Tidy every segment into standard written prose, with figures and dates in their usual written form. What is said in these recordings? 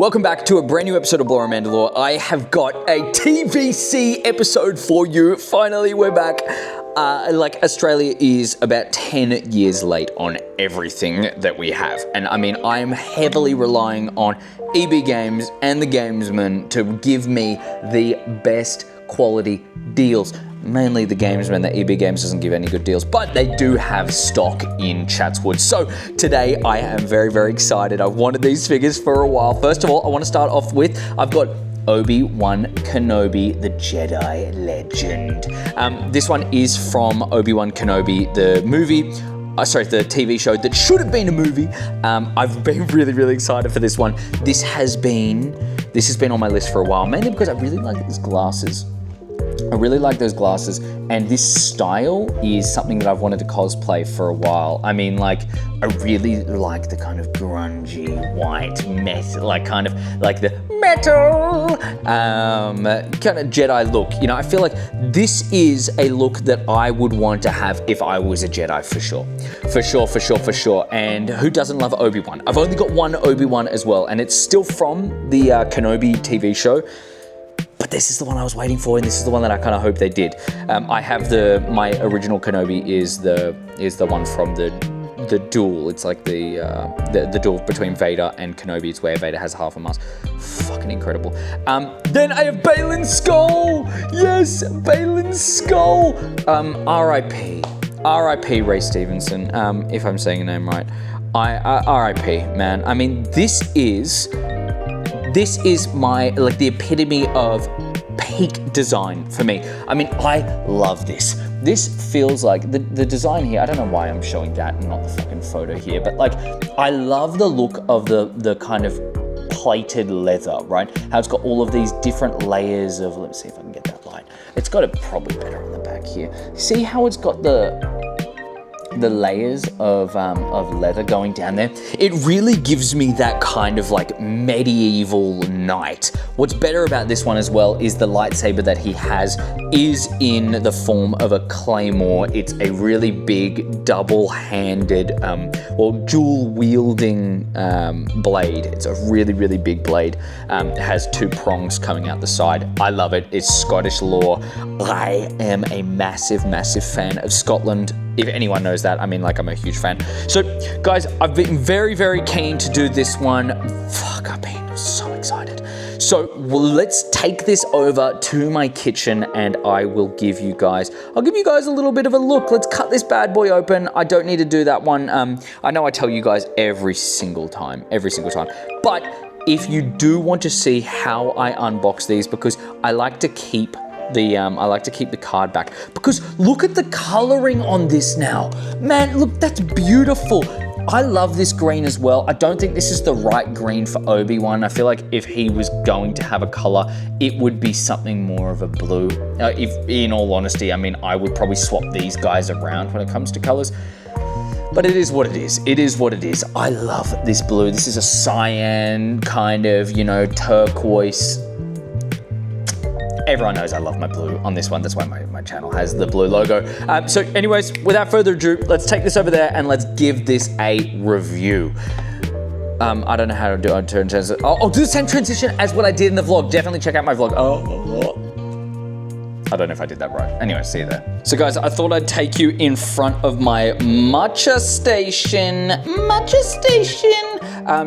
Welcome back to a brand new episode of Bloore and Mandalore. I have got a TVC episode for you. Finally, we're back. Australia is about 10 years late on everything that we have. And I mean, I'm heavily relying on EB Games and the Gamesman to give me the best quality deals. Mainly the Gamesman, the EB Games doesn't give any good deals, but they do have stock in Chatswood. So today I am very, very excited. I've wanted these figures for a while. First of all, I want to start off with, I've got Obi-Wan Kenobi, the Jedi Legend. This one is from Obi-Wan Kenobi, the movie. The TV show that should have been a movie. I've been really, really excited for this one. This has been on my list for a while, mainly because I really like these glasses. I really like those glasses, and this style is something that I've wanted to cosplay for a while. I mean, like, I really like the kind of grungy white metal, kind of like the metal kind of Jedi look. You know, I feel like this is a look that I would want to have if I was a Jedi for sure. And who doesn't love Obi-Wan? I've only got one Obi-Wan as well, and it's still from the Kenobi TV show. But this is the one I was waiting for, and this is the one that I kind of hope they did. I have my original Kenobi is the one from the duel. It's like the duel between Vader and Kenobi. It's where Vader has half a mask. Fucking incredible. Then I have Baylan Skoll. Yes, Baylan Skoll. R.I.P. Ray Stevenson. If I'm saying your name right. R.I.P. Man. I mean, this is my, the epitome of peak design for me. I mean, I love this. This feels like, the design here, I don't know why I'm showing that and not the fucking photo here, but I love the look of the kind of plated leather, right? How it's got all of these different layers of, let's see if I can get that light. It's got it probably better on the back here. See how it's got the layers of leather going down there? It really gives me that kind of medieval knight. What's better about this one as well is the lightsaber that he has is in the form of a claymore. It's a really big double-handed dual-wielding blade. It's a really, really big blade. It has two prongs coming out the side. I love it. It's Scottish lore. I am a massive, massive fan of Scotland. If anyone knows that, I mean, I'm a huge fan. So, guys, I've been very, very keen to do this one. I've been so excited. So, let's take this over to my kitchen, and I'll give you guys a little bit of a look. Let's cut this bad boy open. I don't need to do that one. I know I tell you guys every single time. But if you do want to see how I unbox these, because I like to keep the card back, because look at the coloring on this now. Man, look, that's beautiful. I love this green as well. I don't think this is the right green for Obi-Wan. I feel like if he was going to have a color, it would be something more of a blue. If, in all honesty, I mean, I would probably swap these guys around when it comes to colors. But it is what it is. It is what it is. I love this blue. This is a cyan kind of, turquoise. Everyone knows I love my blue on this one. That's why my channel has the blue logo. So anyways, without further ado, let's take this over there and let's give this a review. I don't know how to do it. I'll do the same transition as what I did in the vlog. Definitely check out my vlog. I don't know if I did that right. Anyway, see you there. So guys, I thought I'd take you in front of my matcha station.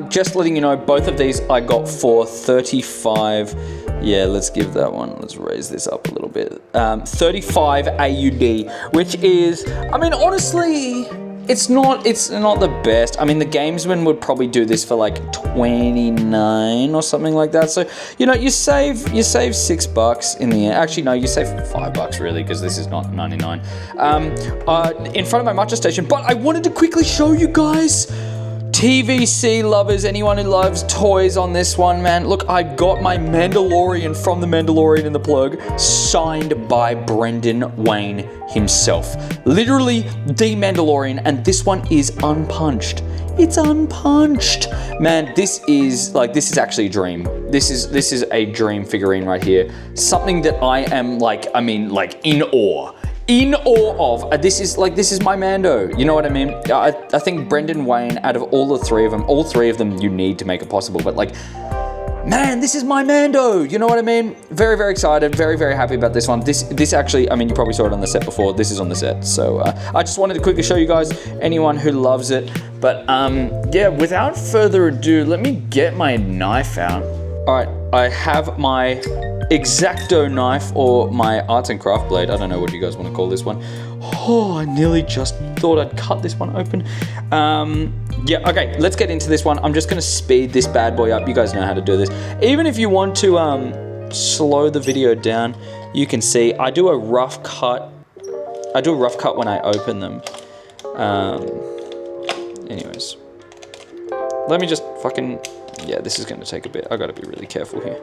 Just letting you know, both of these I got for 35. Yeah, let's give that one. Let's raise this up a little bit. 35 AUD, which is, I mean, honestly, it's not the best. I mean, the Gamesman would probably do this for 29 or something like that. So, you save $6 in the end. Actually, no, you save $5 really, because this is not 99. In front of my matcha station, but I wanted to quickly show you guys. TVC lovers, anyone who loves toys on this one, man. Look, I got my Mandalorian from The Mandalorian in the plug, signed by Brendan Wayne himself. Literally the Mandalorian, and this one is unpunched. It's unpunched. Man, this is actually a dream. This is a dream figurine right here. Something that I am in awe. in awe of. This is my Mando. You know what I mean? I think Brendan Wayne, out of all three of them, you need to make it possible. But like, man, this is my Mando. You know what I mean? Very, very excited. Very, very happy about this one. This actually, I mean, you probably saw it on the set before. This is on the set. So I just wanted to quickly show you guys, anyone who loves it. But yeah, without further ado, let me get my knife out. All right, I have my X-Acto knife, or my arts and craft blade. I don't know what you guys want to call this one. Oh, I nearly just thought I'd cut this one open. Yeah, okay, let's get into this one. I'm just gonna speed this bad boy up. You guys know how to do this. Even if you want to slow the video down, you can see I do a rough cut. I do a rough cut when I open them. Anyways, let me just fucking, yeah, this is gonna take a bit. I gotta be really careful here.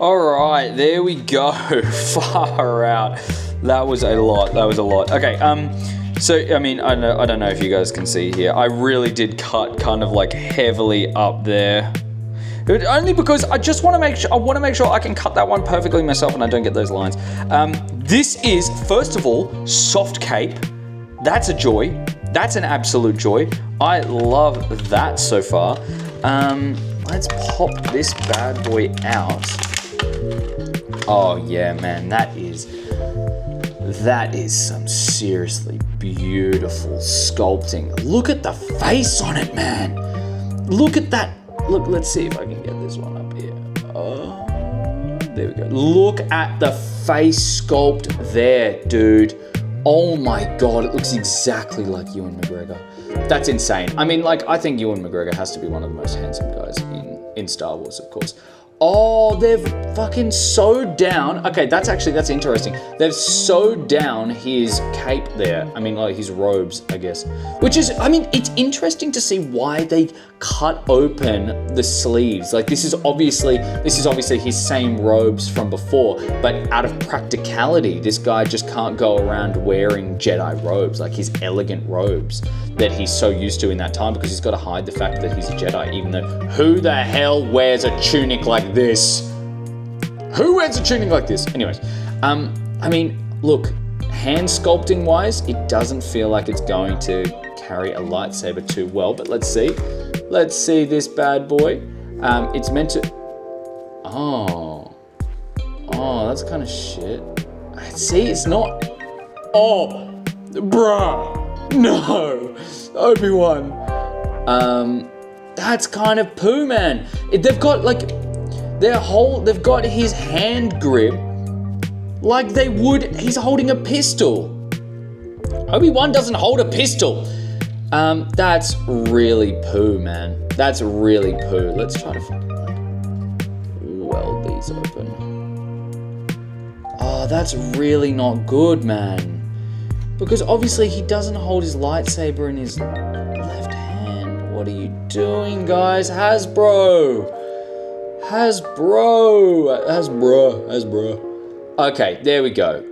All right, there we go. Far out. That was a lot. That was a lot. Okay. So I mean, I don't know if you guys can see here. I really did cut kind of like heavily up there. Only because I just want to make sure. I want to make sure I can cut that one perfectly myself, and I don't get those lines. This is, first of all, soft cape. That's a joy. That's an absolute joy. I love that so far. Let's pop this bad boy out. Oh yeah, man, that is some seriously beautiful sculpting. Look at the face on it, man. Look at that. Look, let's see if I can get this one up here. Oh, there we go. Look at the face sculpt there, dude. Oh my God, it looks exactly like Ewan McGregor. That's insane. I mean, like, I think Ewan McGregor has to be one of the most handsome guys in Star Wars, of course. Oh, they've fucking sewed down. Okay, that's interesting. They've sewed down his cape there. I mean, like his robes, I guess. Which is, I mean, it's interesting to see why they cut open the sleeves. Like this is obviously his same robes from before, but out of practicality, this guy just can't go around wearing Jedi robes, like his elegant robes that he's so used to in that time, because he's got to hide the fact that he's a Jedi, even though who the hell wears a tunic like this? Who wears a tunic like this? Anyways, I mean, look, hand sculpting wise, it doesn't feel like it's going to carry a lightsaber too well, but let's see. Let's see this bad boy. It's meant to, oh, that's kind of shit. See, it's not, oh, bruh. No, Obi-Wan. That's kind of poo, man. They've got like they've got his hand grip like they would. He's holding a pistol. Obi-Wan doesn't hold a pistol. That's really poo, man. That's really poo. Let's try to fucking like weld these open. Oh, that's really not good, man. Because obviously he doesn't hold his lightsaber in his left hand. What are you doing, guys? Hasbro. Okay, there we go.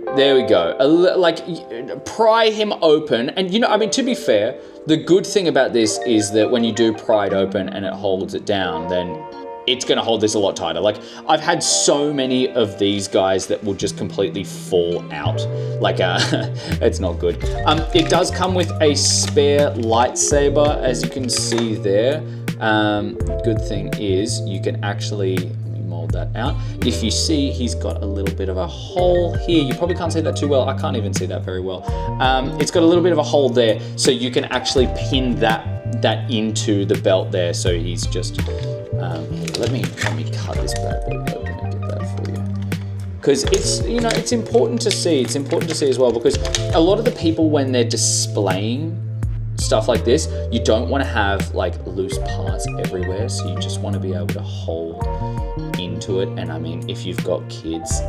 Like, pry him open. And, you know, I mean, to be fair, the good thing about this is that when you do pry it open and it holds it down, then it's going to hold this a lot tighter. Like, I've had so many of these guys that will just completely fall out. Like, it's not good. It does come with a spare lightsaber, as you can see there. Good thing is you can actually, let me mold that out. If you see, he's got a little bit of a hole here. You probably can't see that too well. I can't even see that very well. It's got a little bit of a hole there, so you can actually pin that into the belt there. So he's just, let me cut this bad boy open and get that for you. Because it's, you know, it's important to see. It's important to see as well, because a lot of the people, when they're displaying stuff like this, you don't want to have like loose parts everywhere. So you just want to be able to hold into it. And I mean, if you've got kids,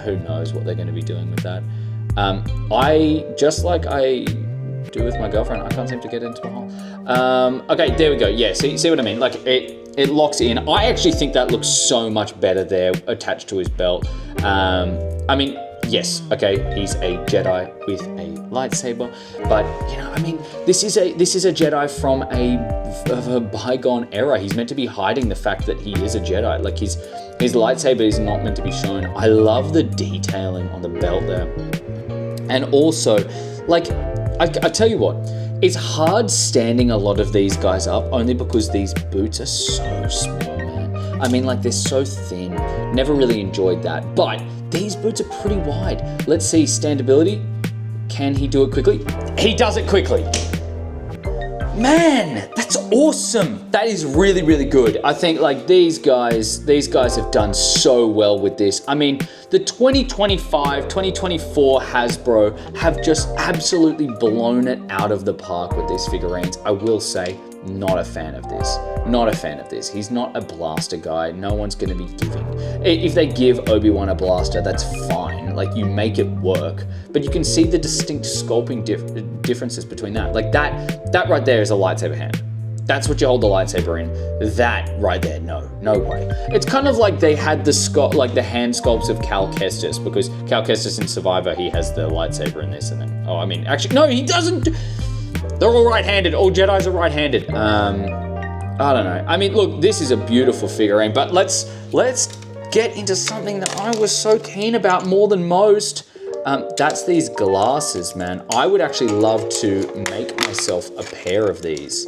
who knows what they're going to be doing with that. Just like I do with my girlfriend, I can't seem to get into a hole. Okay, there we go. Yeah, see what I mean? Like it locks in. I actually think that looks so much better there attached to his belt. I mean, yes, okay, he's a Jedi with a lightsaber, but you know, I mean, this is a Jedi from a bygone era. He's meant to be hiding the fact that he is a Jedi. Like his lightsaber is not meant to be shown. I love the detailing on the belt there. And also, like, I tell you what, it's hard standing a lot of these guys up only because these boots are so small, man. I mean, like, they're so thin. Never really enjoyed that. But these boots are pretty wide. Let's see, standability. Can he do it quickly? He does it quickly. Man, that's awesome. That is really, really good. I think like these guys have done so well with this. I mean, the 2025, 2024 Hasbro have just absolutely blown it out of the park with these figurines. I will say, not a fan of this. Not a fan of this. He's not a blaster guy. No one's going to be giving. If they give Obi-Wan a blaster, that's fine. Like, you make it work. But you can see the distinct sculpting differences between that. Like, that right there is a lightsaber hand. That's what you hold the lightsaber in. That right there, no way. It's kind of like they had the hand sculpts of Cal Kestis, because Cal Kestis in Survivor, he has the lightsaber in this, and then, oh, I mean, actually, no, he doesn't. They're all right-handed. All Jedis are right-handed. I don't know. I mean, look, this is a beautiful figurine, but let's get into something that I was so keen about more than most. That's these glasses, man. I would actually love to make myself a pair of these.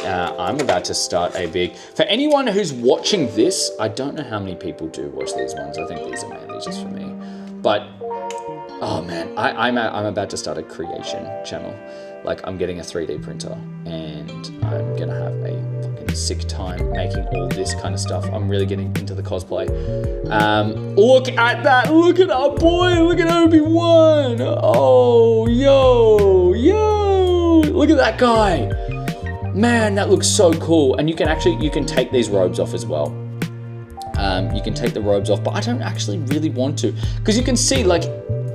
I'm about to start a big... For anyone who's watching this, I don't know how many people do watch these ones. I think these are mainly just for me. But, oh man, I'm about to start a creation channel. Like, I'm getting a 3D printer and I'm gonna have a fucking sick time making all this kind of stuff. I'm really getting into the cosplay. Look at that, look at our boy, look at Obi-Wan. Oh, yo, look at that guy. Man, that looks so cool. And you can take these robes off as well. You can take the robes off, but I don't actually really want to. Because you can see, like,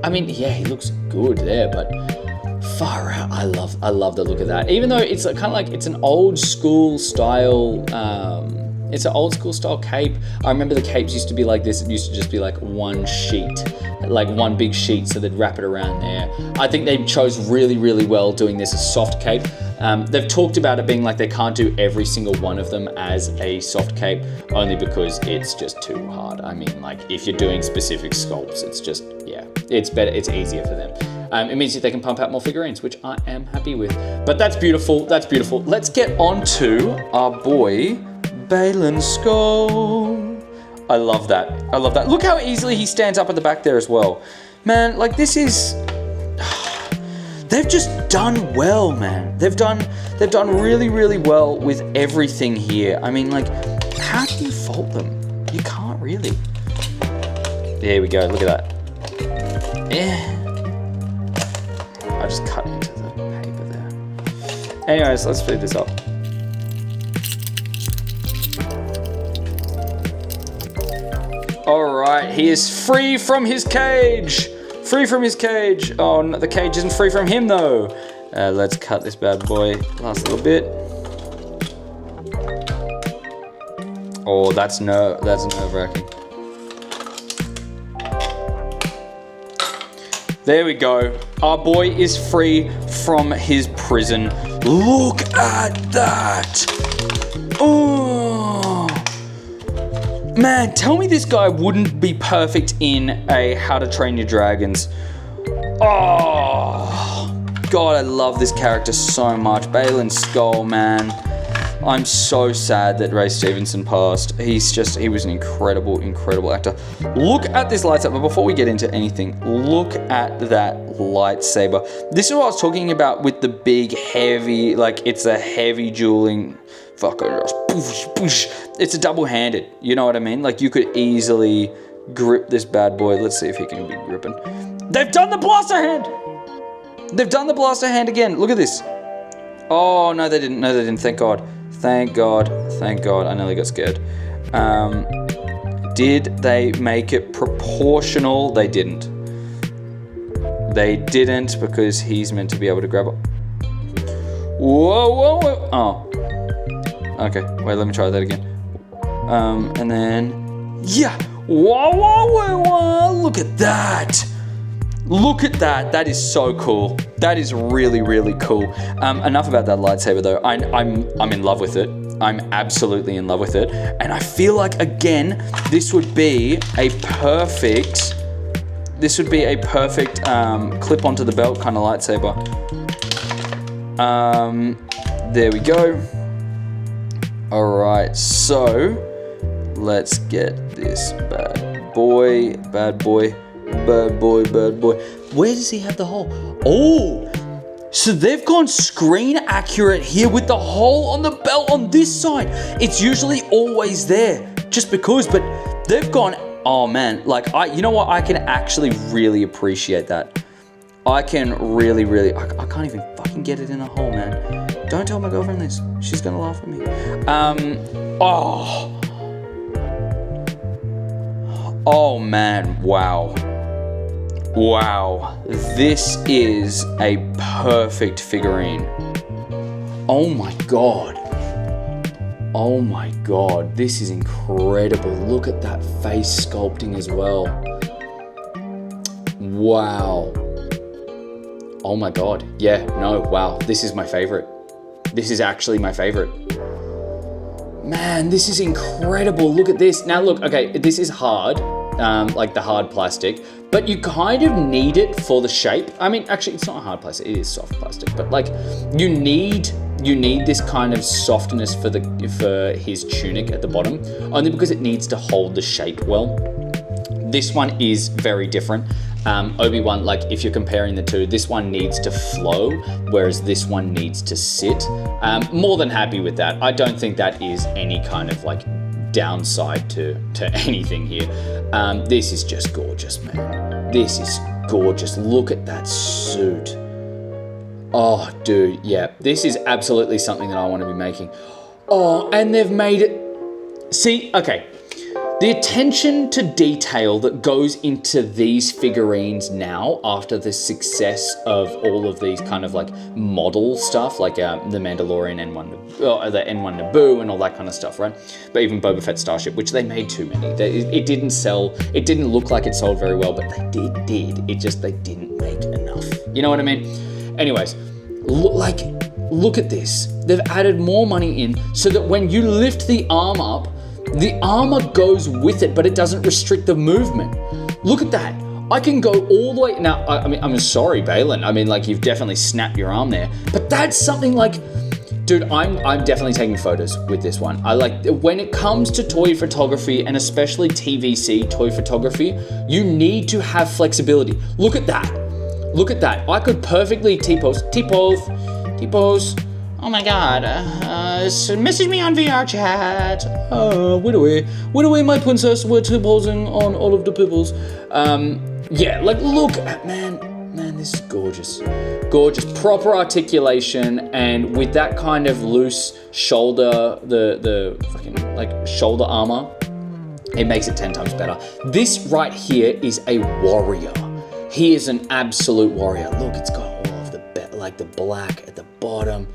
I mean, yeah, he looks good there, but far out. I love the look of that. Even though it's kind of like, it's an old school style, it's an old school style cape. I remember the capes used to be like this. It used to just be like one sheet, like one big sheet, so they'd wrap it around there. I think they chose really, really well doing this as soft cape. They've talked about it being like they can't do every single one of them as a soft cape, only because it's just too hard. I mean, like, if you're doing specific sculpts, it's just, yeah, it's better, it's easier for them. It means that they can pump out more figurines, which I am happy with. But that's beautiful, that's beautiful. Let's get on to our boy, Baylan Skoll. I love that, I love that. Look how easily he stands up at the back there as well. Man, like, this is... They've just done well, man. They've done really, really well with everything here. I mean, like, how do you fault them? You can't really. There we go, look at that. Yeah. I just cut into the paper there. Anyways, let's speed this up. All right, he is free from his cage. Free from his cage. Oh, no, the cage isn't free from him though. Let's cut this bad boy. Last little bit. Oh, that's nerve-wracking. There we go. Our boy is free from his prison. Look at that. Oh. Man, tell me this guy wouldn't be perfect in a How to Train Your Dragons. Oh, God, I love this character so much. Baylan Skoll, man. I'm so sad that Ray Stevenson passed. He was an incredible, incredible actor. Look at this lightsaber. Before we get into anything, look at that lightsaber. This is what I was talking about with the big, heavy, like, it's a heavy dueling... It's a double-handed, you know what I mean? Like, you could easily grip this bad boy. Let's see if he can be gripping. They've done the blaster hand! They've done the blaster hand again. Look at this. Oh, no, they didn't. No, they didn't. Thank God. Thank God. Thank God. I nearly got scared. Did they make it proportional? They didn't. They didn't, because he's meant to be able to grab it. Whoa. Oh. Okay, wait, let me try that again. And then, yeah. Whoa, look at that. Look at that, that is so cool. That is really, really cool. Enough about that lightsaber though. I'm in love with it. I'm absolutely in love with it. And I feel like, again, this would be a perfect This would be a perfect clip onto the belt kind of lightsaber. There we go. All right, so let's get this bad boy. Where does he have the hole? Oh, so they've gone screen accurate here with the hole on the belt on this side. It's usually always there just because, but they've gone, oh man, like you know what? I can actually really appreciate that. I can really, I can't even fucking get it in a hole, man. Don't tell my girlfriend this. She's gonna laugh at me. Oh man, wow. Wow, this is a perfect figurine. Oh my God. Oh my God, this is incredible. Look at that face sculpting as well. Wow. Oh my God, yeah, no, wow, this is my favorite. This is actually my favorite. Man, this is incredible. Look at this. Now look, okay, this is hard, like the hard plastic, but you kind of need it for the shape. I mean, actually, it's not hard plastic, it is soft plastic, but like you need this kind of softness for his tunic at the bottom, only because it needs to hold the shape well. This one is very different. Obi-Wan, like if you're comparing the two, this one needs to flow, whereas this one needs to sit. More than happy with that. I don't think that is any kind of like downside to anything here. This is just gorgeous, man. This is gorgeous. Look at that suit. Oh, dude, yeah. This is absolutely something that I want to be making. Oh, and they've made it. See, okay. The attention to detail that goes into these figurines now after the success of all of these kind of like model stuff, like the Mandalorian the N1 Naboo and all that kind of stuff, right? But even Boba Fett Starship, which they made too many. It didn't sell, it didn't look like it sold very well, but they did. It just, they didn't make enough. You know what I mean? Anyways, look at this. They've added more money in so that when you lift the arm up, the armor goes with it, but it doesn't restrict the movement. Look at that. I can go all the way. Now, I mean, I'm sorry, Baylan. I mean, like, you've definitely snapped your arm there. But that's something like, dude, I'm definitely taking photos with this one. I like, when it comes to toy photography, and especially TVC toy photography, you need to have flexibility. Look at that. Look at that. I could perfectly T-pose. Oh my God, so message me on VR chat. Wait away, my princess. We're T-posing on all of the peoples. Yeah, like, look at, man, this is gorgeous. Gorgeous, proper articulation, and with that kind of loose shoulder, the fucking, like, shoulder armor, it makes it 10 times better. This right here is a warrior. He is an absolute warrior. Look, it's got all of the black at the bottom.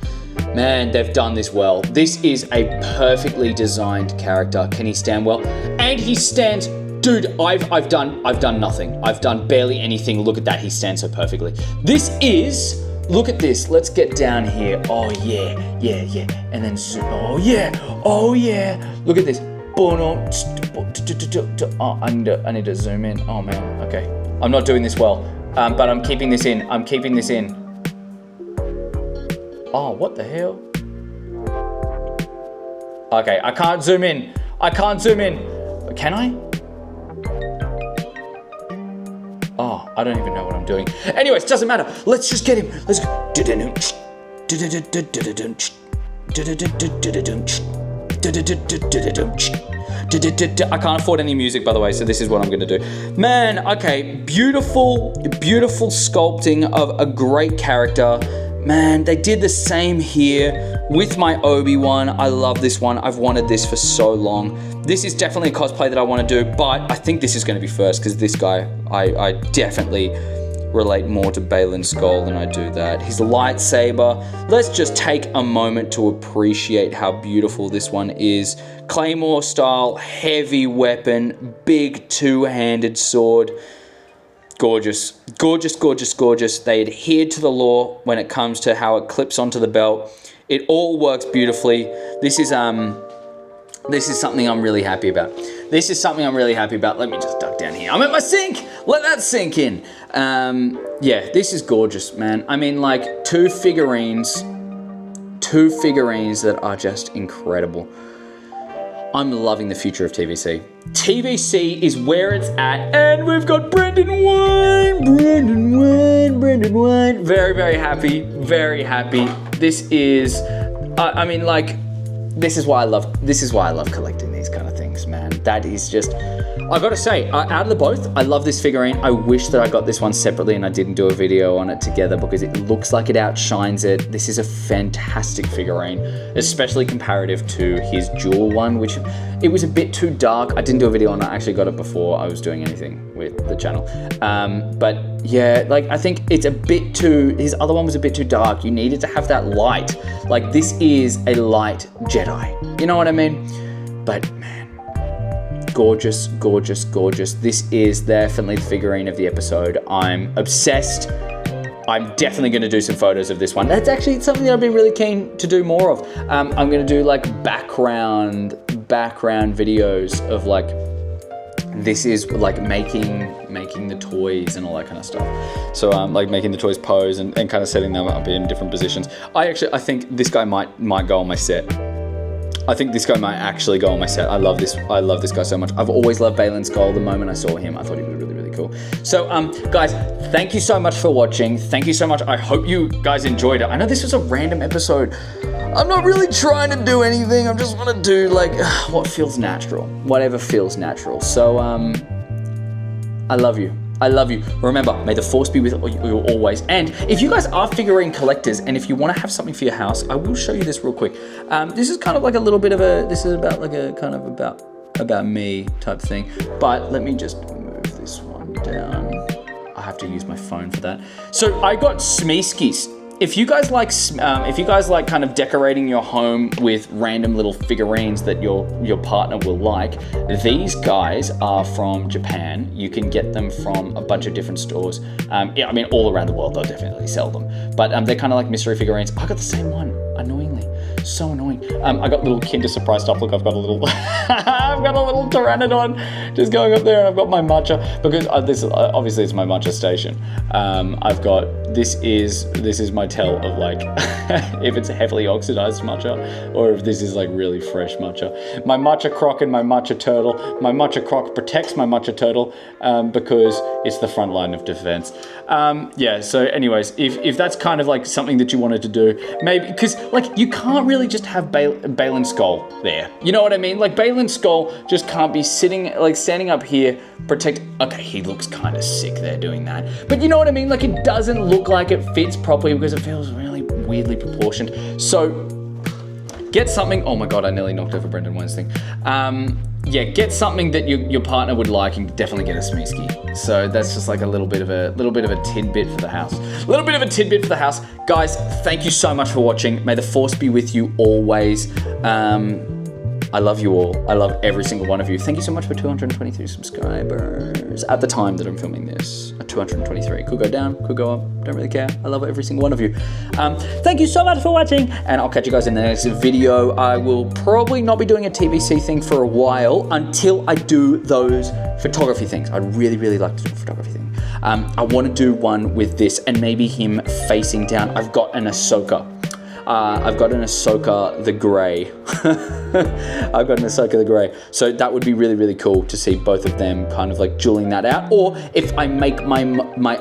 Man, they've done this well. This is a perfectly designed character. Can he stand well? And he stands, dude, I've done nothing. I've done barely anything. Look at that, he stands so perfectly. This is, look at this. Let's get down here. Oh yeah. And then zoom, oh yeah. Look at this. Oh, I need to zoom in. Oh man, okay. I'm not doing this well, but I'm keeping this in. Oh, what the hell? Okay, I can't zoom in. Can I? Oh, I don't even know what I'm doing. Anyways, doesn't matter. Let's just get him. Let's go. I can't afford any music, by the way, so this is what I'm gonna do. Man, okay, beautiful sculpting of a great character. Man, they did the same here with my Obi-Wan. I love this one. I've wanted this for so long. This is definitely a cosplay that I want to do, but I think this is going to be first because this guy, I definitely relate more to Baylan Skoll than I do that. His lightsaber. Let's just take a moment to appreciate how beautiful this one is. Claymore style, heavy weapon, big two-handed sword. Gorgeous. They adhered to the law when it comes to how it clips onto the belt. It all works beautifully. This is something I'm really happy about. Let me just duck down here. I'm at my sink. Let that sink in. Yeah, this is gorgeous, man. I mean, like, two figurines that are just incredible. I'm loving the future of TVC. TVC is where it's at, and we've got Brendan Wine. Very, very happy, very happy. This is, I mean, like, this is why I love collecting these kind of things, man. That is just, I gotta say, out of the both, I love this figurine. I wish that I got this one separately and I didn't do a video on it together because it looks like it outshines it. This is a fantastic figurine, especially comparative to his dual one, which it was a bit too dark. I didn't do a video on it. I actually got it before I was doing anything with the channel. But yeah, like, I think it's a bit too, his other one was a bit too dark. You needed to have that light. Like, this is a light Jedi. You know what I mean? But man, gorgeous, gorgeous, gorgeous. This is definitely the figurine of the episode. I'm obsessed. I'm definitely going to do some photos of this one. That's actually something that I've been really keen to do more of. I'm going to do like background videos of like, this is like making the toys and all that kind of stuff. So like making the toys pose and kind of setting them up in different positions. I think this guy might go on my set. I think this guy might actually go on my set. I love this guy so much. I've always loved Baylan Skoll. The moment I saw him, I thought he was really, really cool. So guys, thank you so much for watching. Thank you so much. I hope you guys enjoyed it. I know this was a random episode. I'm not really trying to do anything. I just want to do like what feels natural, whatever feels natural. So I love you. I love you. Remember, may the force be with you always. And if you guys are figurine collectors and if you want to have something for your house, I will show you this real quick. This is kind of like a little bit of a, this is about like a kind of about me type thing. But let me just move this one down. I have to use my phone for that. So I got Smeeskies. If you guys like kind of decorating your home with random little figurines that your partner will like, these guys are from Japan. You can get them from a bunch of different stores. Yeah, I mean, all around the world, they'll definitely sell them. But they're kind of like mystery figurines. I got the same one, annoyingly. So annoying. I got little Kinder Surprise stuff. Look, I've got a little, I've got a little Pteranodon just going up there, and I've got my matcha because this obviously it's my matcha station. I've got this is my tell of like if it's heavily oxidized matcha or if this is like really fresh matcha. My matcha croc and my matcha turtle. My matcha croc protects my matcha turtle because it's the front line of defense. Yeah. So, anyways, if that's kind of like something that you wanted to do, maybe because like you can't really just have Baylan Skoll there. You know what I mean? Like Baylan Skoll just can't be standing up here, protect. Okay, he looks kind of sick there doing that. But you know what I mean? Like it doesn't look like it fits properly because it feels really weirdly proportioned. So get something. Oh my God, I nearly knocked over Brendan Wine's thing. Yeah, get something that your partner would like and definitely get a Smeeski. So that's just like a little bit of a tidbit for the house. Guys, thank you so much for watching. May the force be with you always. I love you all. I love every single one of you. Thank you so much for 223 subscribers. At the time that I'm filming this, at 223. Could go down, could go up, don't really care. I love every single one of you. Thank you so much for watching, and I'll catch you guys in the next video. I will probably not be doing a TVC thing for a while until I do those photography things. I'd really, really like to do a photography thing. I want to do one with this and maybe him facing down. I've got an Ahsoka. I've got an Ahsoka the Grey. I've got an Ahsoka the Grey. So that would be really, really cool to see both of them kind of like dueling that out. Or if I make my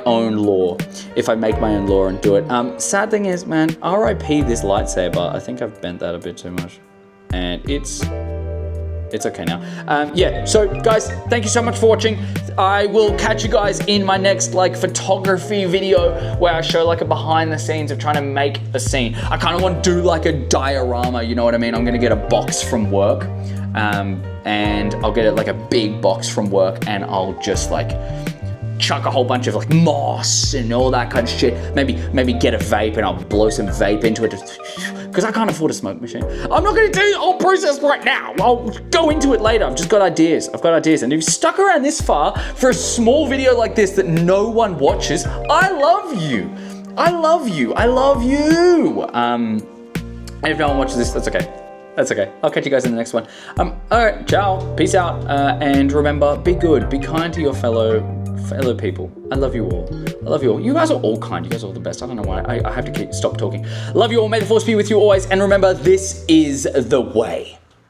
own lore. If I make my own lore and do it. Sad thing is, man, RIP this lightsaber. I think I've bent that a bit too much. And it's okay now. Yeah, so guys, thank you so much for watching. I will catch you guys in my next like photography video where I show like a behind the scenes of trying to make a scene. I kind of want to do like a diorama, you know what I mean? I'm gonna get a box from work and I'll get it like a big box from work and I'll just like chuck a whole bunch of like moss and all that kind of shit. Maybe get a vape and I'll blow some vape into it because I can't afford a smoke machine. I'm not going to do the whole process right now. I'll go into it later. I've just got ideas. And if you've stuck around this far for a small video like this that no one watches, I love you. And if no one watches this, that's okay. I'll catch you guys in the next one. All right, ciao, peace out, and remember, be good, be kind to your fellow fellow people, I love you all. I love you all. You guys are all kind. You guys are all the best. I don't know why. I have to stop talking. Love you all. May the force be with you always. And remember, this is the way.